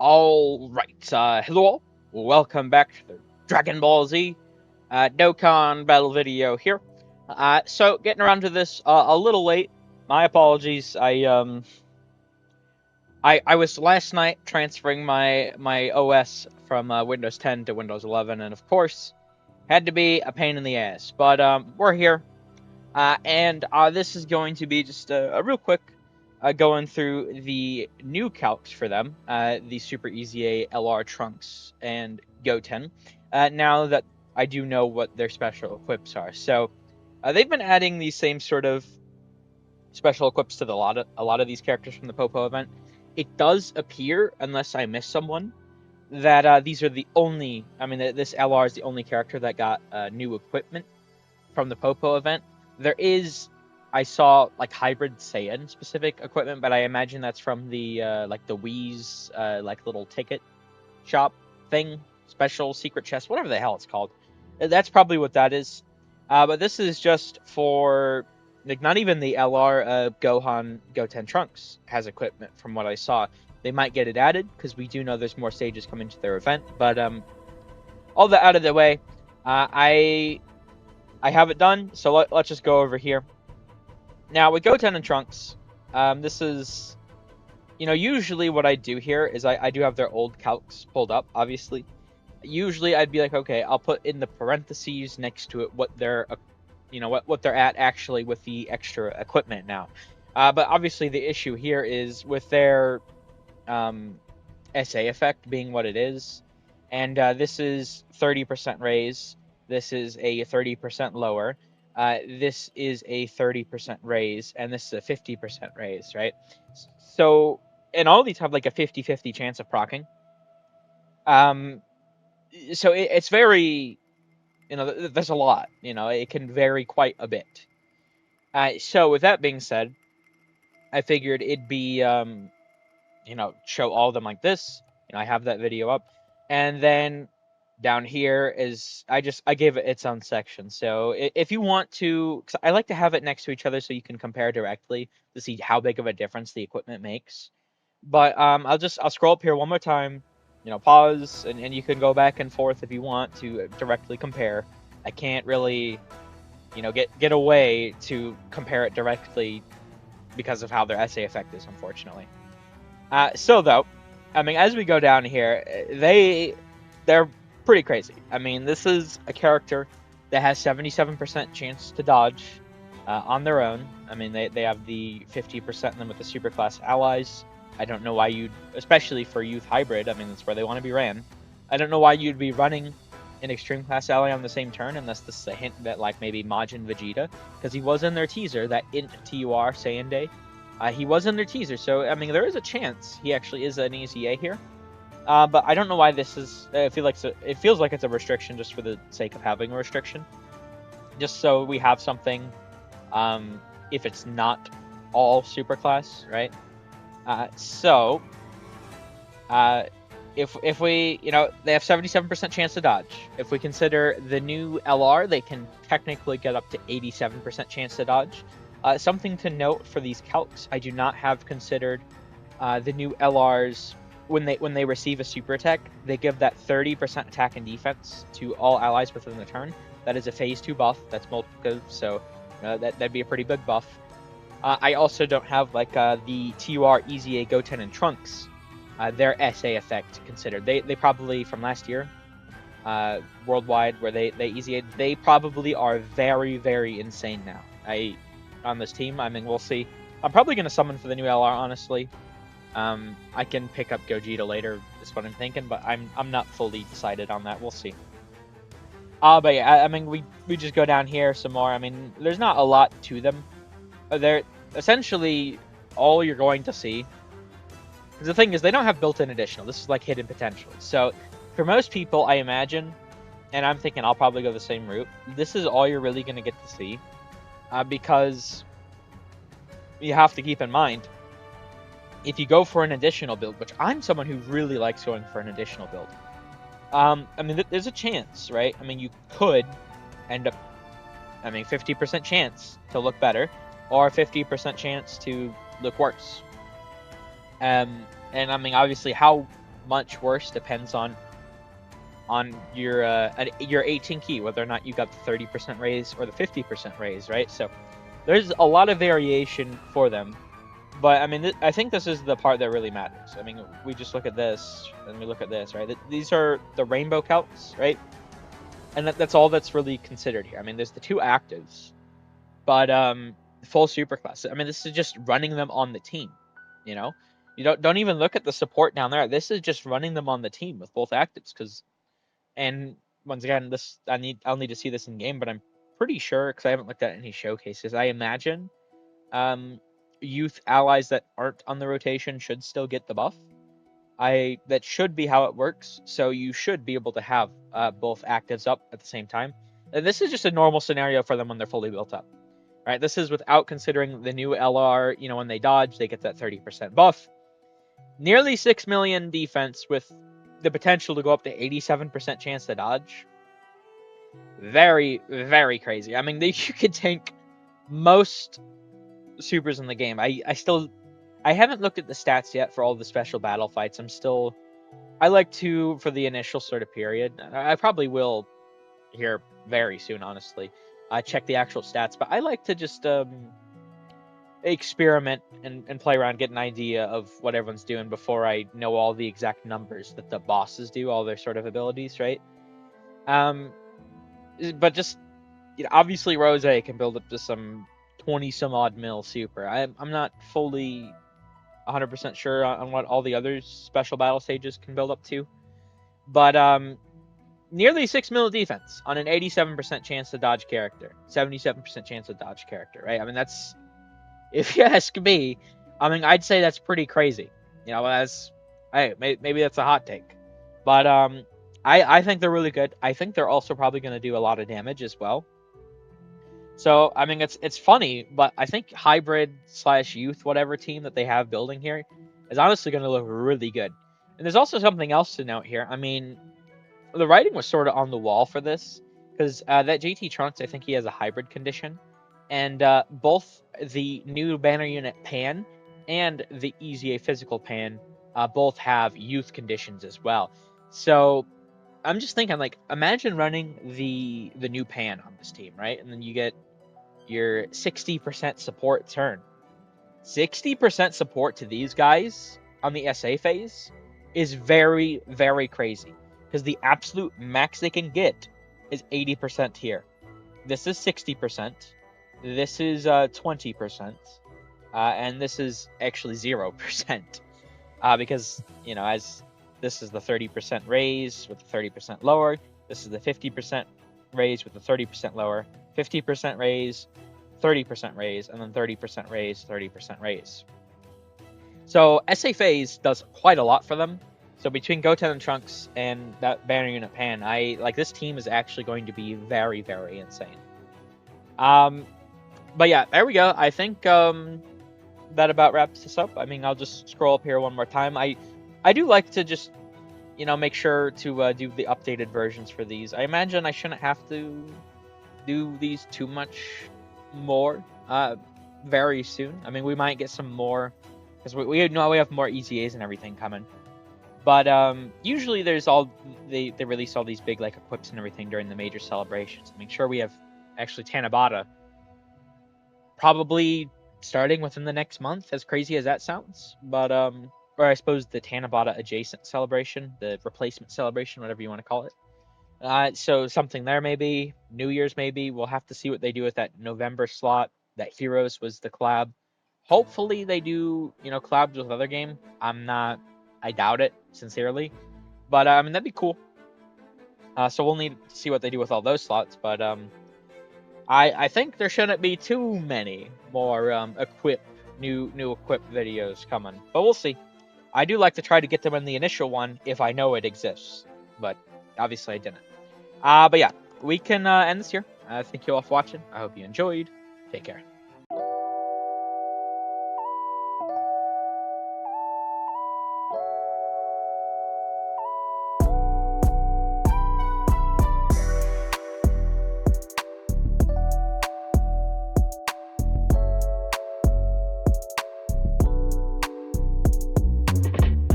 Alright, hello all. Welcome back to the Dragon Ball Z Dokkan battle video here. So getting around to this a little late. My apologies. I was last night transferring my OS from Windows 10 to Windows 11, and of course had to be a pain in the ass. But we're here, and this is going to be just a real quick going through the new calcs for them, the Super EZA LR Trunks and Goten, now that I do know what their special equips are. So they've been adding these same sort of special equips to a lot of these characters from the Popo event. It does appear, unless I miss someone, that these are the only. I mean, this LR is the only character that got new equipment from the Popo event. There is, I saw like hybrid Saiyan specific equipment, but I imagine that's from the like the Wii's like little ticket shop thing, special secret chest, whatever the hell it's called. That's probably what that is. But this is just for like not even the LR Goten Trunks has equipment from what I saw. They might get it added because we do know there's more stages coming to their event. But all that out of the way, I have it done, so let's just go over here. Now, with Goten and Trunks, this is, usually what I do here is I do have their old calcs pulled up, obviously. Usually I'd be like, okay, I'll put in the parentheses next to it what they're, what they're at actually with the extra equipment now. But obviously the issue here is with their SA effect being what it is, and this is 30% raise. This is a 30% lower. This is a 30% raise, and this is a 50% raise, right? So, and all these have like a 50-50 chance of proccing. So it's very, there's a lot. It can vary quite a bit. So with that being said, I figured it'd be, show all of them like this. I have that video up, and then down here is I gave it its own section. So if you want to, cause I like to have it next to each other so you can compare directly to see how big of a difference the equipment makes. But I'll scroll up here one more time, pause, and you can go back and forth if you want to directly compare. I can't really, get away to compare it directly because of how their SA effect is, unfortunately. So though, I mean, as we go down here, they're pretty crazy. I mean, this is a character that has 77% chance to dodge on their own. I mean, they have the 50% in them with the superclass allies. I don't know why you'd, especially for youth hybrid, I mean, that's where they want to be ran. I don't know why you'd be running an extreme class ally on the same turn, unless this is a hint that, like, maybe Majin Vegeta, because he was in their teaser, that int TUR Saiyan Day. He was in their teaser, so, I mean, there is a chance he actually is an EZA here. But I don't know why this is. It feels like it's a restriction just for the sake of having a restriction, just so we have something. If it's not all superclass, right? If we, they have 77% chance to dodge. If we consider the new LR, they can technically get up to 87% chance to dodge. Something to note for these calcs, I do not have considered the new LRs. When they receive a super attack, they give that 30% attack and defense to all allies within the turn. That is a phase 2 buff. That's multiple, so that'd be a pretty big buff. I also don't have like the TUR EZA Goten and Trunks, their SA effect considered. They probably from last year, worldwide where they EZA, they probably are very, very insane now. On this team, I mean, we'll see. I'm probably gonna summon for the new LR, honestly. I can pick up Gogeta later, is what I'm thinking, but I'm not fully decided on that. We'll see. But yeah, I mean, we just go down here some more. I mean, there's not a lot to them. They're essentially all you're going to see. Because the thing is, they don't have built-in additional. This is like hidden potential. So for most people, I imagine, and I'm thinking I'll probably go the same route, this is all you're really going to get to see. Because you have to keep in mind, if you go for an additional build, which I'm someone who really likes going for an additional build, I mean, there's a chance, right? I mean, you could end up, 50% chance to look better, or 50% chance to look worse. And I mean, obviously, how much worse depends on your 18 key, whether or not you got the 30% raise or the 50% raise, right? So there's a lot of variation for them. But I mean, I think this is the part that really matters. I mean, we just look at this and we look at this, right? These are the rainbow Calcs, right? And that's all that's really considered here. I mean, there's the 2 actives, but full superclass. I mean, this is just running them on the team. You know, you don't even look at the support down there. This is just running them on the team with both actives. And once again, I'll need to see this in game, but I'm pretty sure, because I haven't looked at any showcases. I imagine youth allies that aren't on the rotation should still get the buff. That should be how it works. So you should be able to have both actives up at the same time. And this is just a normal scenario for them when they're fully built up, right? This is without considering the new LR. You know, when they dodge, they get that 30% buff. Nearly 6 million defense with the potential to go up to 87% chance to dodge. Very, very crazy. I mean, you could tank most supers in the game. I haven't looked at the stats yet for all the special battle fights. I like to, for the initial sort of period, I probably will here very soon, honestly, check the actual stats, but I like to just experiment and play around, get an idea of what everyone's doing before I know all the exact numbers that the bosses do, all their sort of abilities, right? But just, you know, obviously Rose can build up to some 20 some odd mil super. I'm not fully 100% sure on what all the other special battle stages can build up to, but nearly 6 mil defense on an 87% chance to dodge character, 77% chance to dodge character, right? I mean, that's, if you ask me, I mean, I'd say that's pretty crazy. You know, maybe that's a hot take, but I think they're really good. I think they're also probably going to do a lot of damage as well. So I mean, it's funny, but I think hybrid / youth whatever team that they have building here is honestly going to look really good. And there's also something else to note here. I mean, the writing was sort of on the wall for this, because that JT Trunks, I think he has a hybrid condition, and both the new banner unit Pan and the EZA physical Pan both have youth conditions as well. So I'm just thinking, like, imagine running the new Pan on this team, right? And then you get your 60% support turn. 60% support to these guys on the SA phase is very, very crazy, because the absolute max they can get is 80% here. This is 60%. This is 20%. And this is actually 0%. Because, you know, as this is the 30% raise with the 30% lower. This is the 50% raise with the 30% lower. 50% raise, 30% raise, and then 30% raise, 30% raise. So SA phase does quite a lot for them. So between Goten and Trunks and that banner unit Pan, this team is actually going to be very, very insane. But yeah, there we go. I think that about wraps this up. I mean, I'll just scroll up here one more time. I do like to just, you know, make sure to do the updated versions for these. I imagine I shouldn't have to do these too much more very soon. I mean, we might get some more, because we know we have more EZAs and everything coming. But usually there's they release all these big like equips and everything during the major celebrations. I mean, sure, we have actually Tanabata probably starting within the next month, as crazy as that sounds. But or I suppose the Tanabata adjacent celebration, the replacement celebration, whatever you want to call it. So something there maybe, New Year's maybe. We'll have to see what they do with that November slot. That Heroes was the collab. Hopefully they do, you know, collabs with other game. I doubt it, sincerely. But I mean, that'd be cool. So we'll need to see what they do with all those slots. But I think there shouldn't be too many more new equip videos coming. But we'll see. I do like to try to get them in the initial one if I know it exists. But obviously I didn't. But yeah, we can end this here. Thank you all for watching. I hope you enjoyed. Take care.